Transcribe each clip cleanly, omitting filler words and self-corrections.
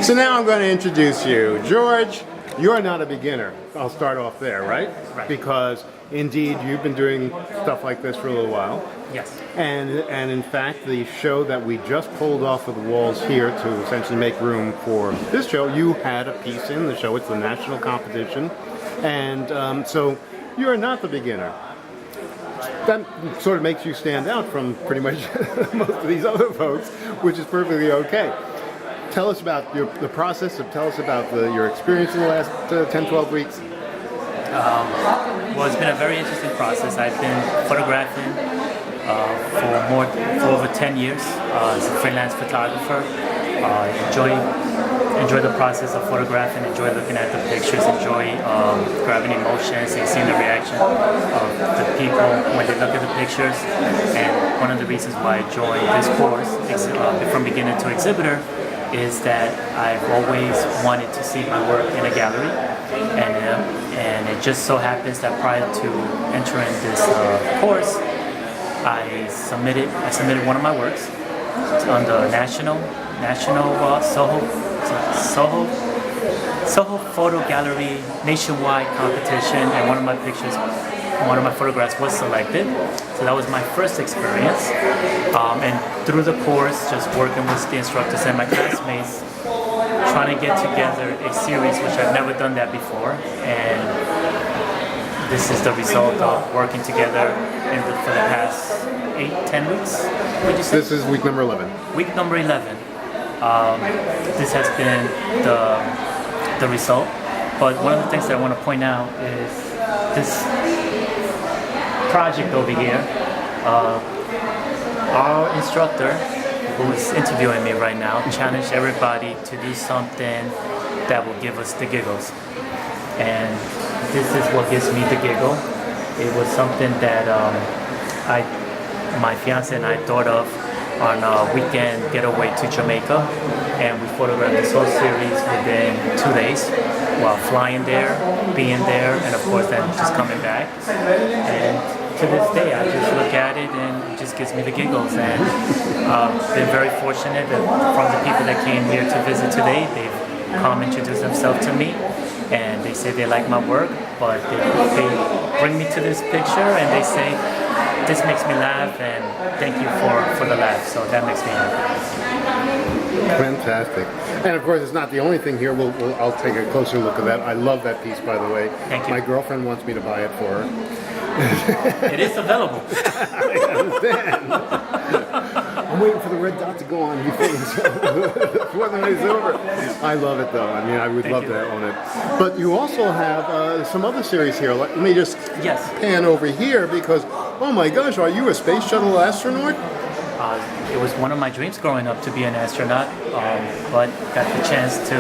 So now I'm going to introduce you. George, you're not a beginner. I'll start off there, right? Right. Because indeed you've been doing stuff like this for a little while. Yes. And in fact, the show that we just pulled off of the walls here to essentially make room for this show, you had a piece in the show. It's the national competition. And so you're not the beginner. That sort of makes you stand out from pretty much most of these other folks, which is perfectly okay. Tell us about the process, tell us about your experience in the last 10, 12 weeks. Well, it's been a very interesting process. I've been photographing for over 10 years as a freelance photographer. Enjoy the process of photographing, enjoy looking at the pictures, enjoy grabbing emotions and seeing the reaction of the people when they look at the pictures. And one of the reasons why I joined this course from beginner to exhibitor is that I've always wanted to see my work in a gallery, and it just so happens that prior to entering this course, I submitted one of my works on the national Soho Photo Gallery nationwide competition, and one of my photographs was selected. So that was my first experience. And through the course, just working with the instructors and my classmates, trying to get together a series, which I've never done that before. And this is the result of working together for the past 8-10 weeks. Would you say? This is week number 11. Week number 11. This has been the result. But one of the things that I want to point out is this project over here. Our instructor, who is interviewing me right now, challenged everybody to do something that will give us the giggles. And this is what gives me the giggle. It was something that my fiance and I thought of on a weekend getaway to Jamaica, and we photographed this whole series within 2 days while flying there, being there, and of course then just coming back. And to this day, I just look at it and it just gives me the giggles. And been very fortunate that from the people that came here to visit today, they've come introduced themselves to me, and they say they like my work, but they bring me to this picture and they say, this makes me laugh, and thank you for the laugh. So that makes me happy. Fantastic. And of course, it's not the only thing here. I'll take a closer look at that. I love that piece, by the way. Thank you. My girlfriend wants me to buy it for her. It is available. I understand. I'm waiting for the red dot to go on before the night's over. I love it, though. I mean, I would love to own it. But you also have some other series here. Let me just pan over here because, oh my gosh, are you a space shuttle astronaut? It was one of my dreams growing up to be an astronaut, but got the chance to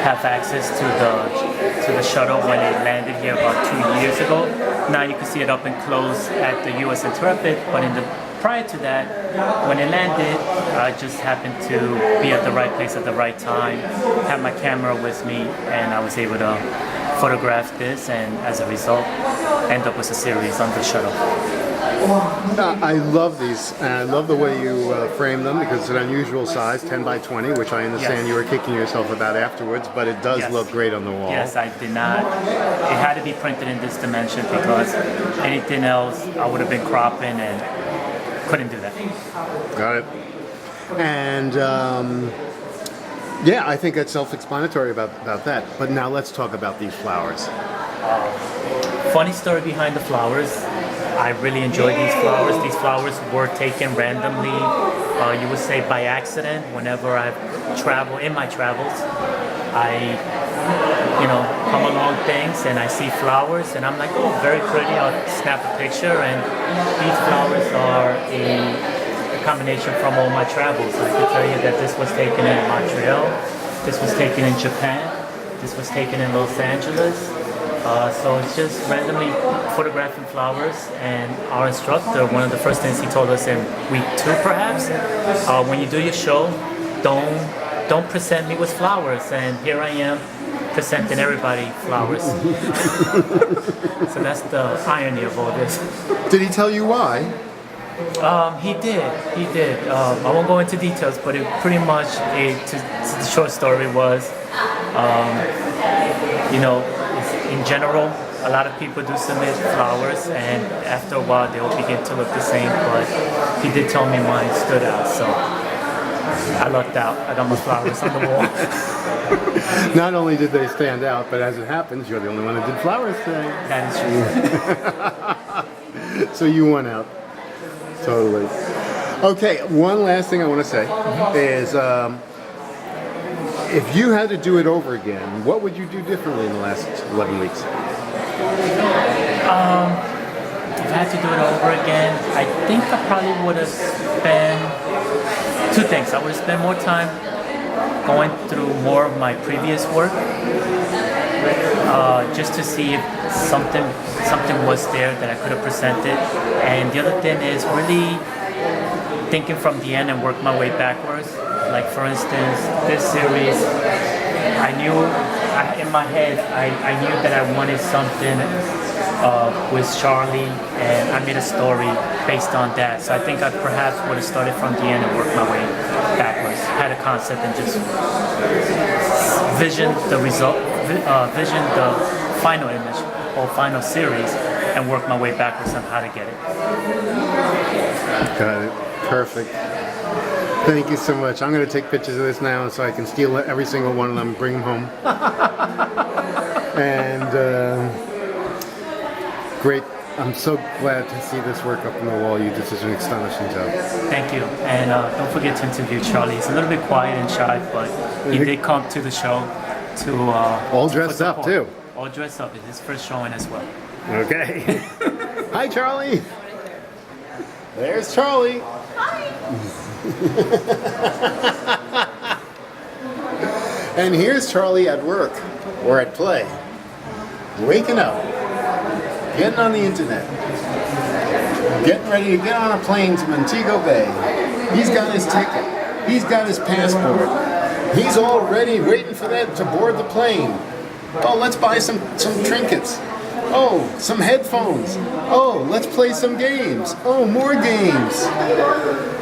have access to the shuttle when it landed here about 2 years ago. Now you can see it up and close at the U.S. Intrepid, but prior to that, when it landed, I just happened to be at the right place at the right time, had my camera with me, and I was able to photograph this, and as a result, end up with a series on the shuttle. I love these, and I love the way you frame them because it's an unusual size, 10 by 20, which I understand you were kicking yourself about afterwards, but it does look great on the wall. Yes, I did not. It had to be printed in this dimension because anything else I would have been cropping and couldn't do that. Got it. And yeah, I think that's self-explanatory about that. But now let's talk about these flowers. Funny story behind the flowers. I really enjoy these flowers. These flowers were taken randomly, you would say by accident. Whenever I travel, in my travels, I come along things and I see flowers and I'm like, oh, very pretty, I'll snap a picture. And these flowers are a combination from all my travels. I can tell you that this was taken in Montreal, this was taken in Japan, this was taken in Los Angeles. So it's just randomly photographing flowers, and our instructor, one of the first things he told us in week 2 perhaps, when you do your show, don't present me with flowers, and here I am presenting everybody flowers. So that's the irony of all this. Did he tell you why? He did. I won't go into details, but it pretty much, the short story was, you know, in general, a lot of people do submit flowers, and after a while they will begin to look the same, but he did tell me mine stood out, so I lucked out. I got my flowers on the wall. Not only did they stand out, but as it happens, you're the only one that did flowers today. That is true. So you won out. Totally. Okay, one last thing I want to say is if you had to do it over again, what would you do differently in the last 11 weeks? If I had to do it over again, I think I probably would have spent two things. I would have spent more time going through more of my previous work, just to see if something was there that I could have presented. And the other thing is really thinking from the end and work my way backwards. Like for instance, this series, I knew in my head, I knew that I wanted something with Charlie, and I made a story based on that. So I think I perhaps would have started from the end and worked my way backwards. Had a concept and just vision the result, vision the final image or final series, and work my way backwards on how to get it. Got it. Perfect. Thank you so much. I'm going to take pictures of this now so I can steal every single one of them and bring them home. And great. I'm so glad to see this work up on the wall. You did such an astonishing job. Thank you. And don't forget to interview Charlie. He's a little bit quiet and shy, but he did come to the show to... all dressed up, too. All dressed up. It's his first showing as well. Okay. Hi, Charlie. There's Charlie. And here's Charlie at work or at play, waking up, getting on the internet, getting ready to get on a plane to Montego Bay. He's got his ticket. He's got his passport. He's all ready, waiting for that to board the plane. Oh, let's buy some trinkets. Oh, some headphones. Oh, let's play some games. Oh, more games.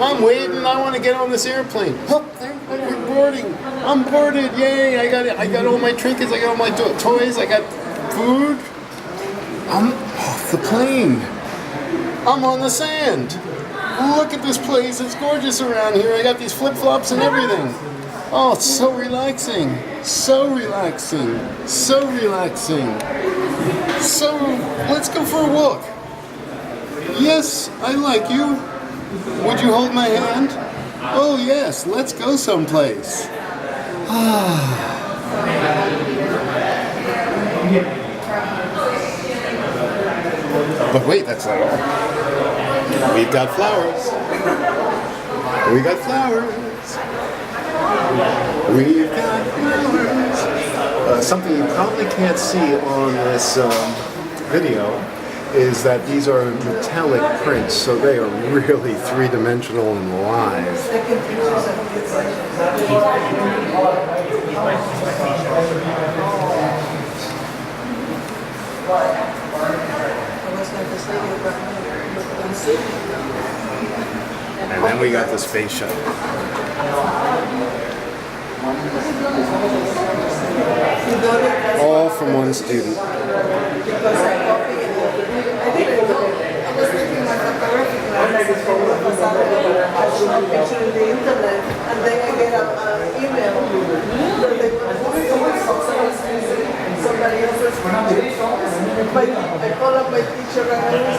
I'm waiting. I want to get on this airplane. Oh, we're boarding. I'm boarded. Yay! I got it. I got all my trinkets. I got all my toys. I got food. I'm off the plane. I'm on the sand. Look at this place. It's gorgeous around here. I got these flip-flops and everything. Oh, it's so relaxing. So relaxing. So relaxing. So, let's go for a walk. Yes, I like you. Would you hold my hand? Oh yes, let's go someplace. But wait, that's not all. We've got flowers. We got flowers. We've got flowers. Something you probably can't see on this video is that these are metallic prints, so they are really three-dimensional and live. And then we got the space shuttle. All from one student. And then I get an email that they were somebody else's picture. I call up my teacher and I was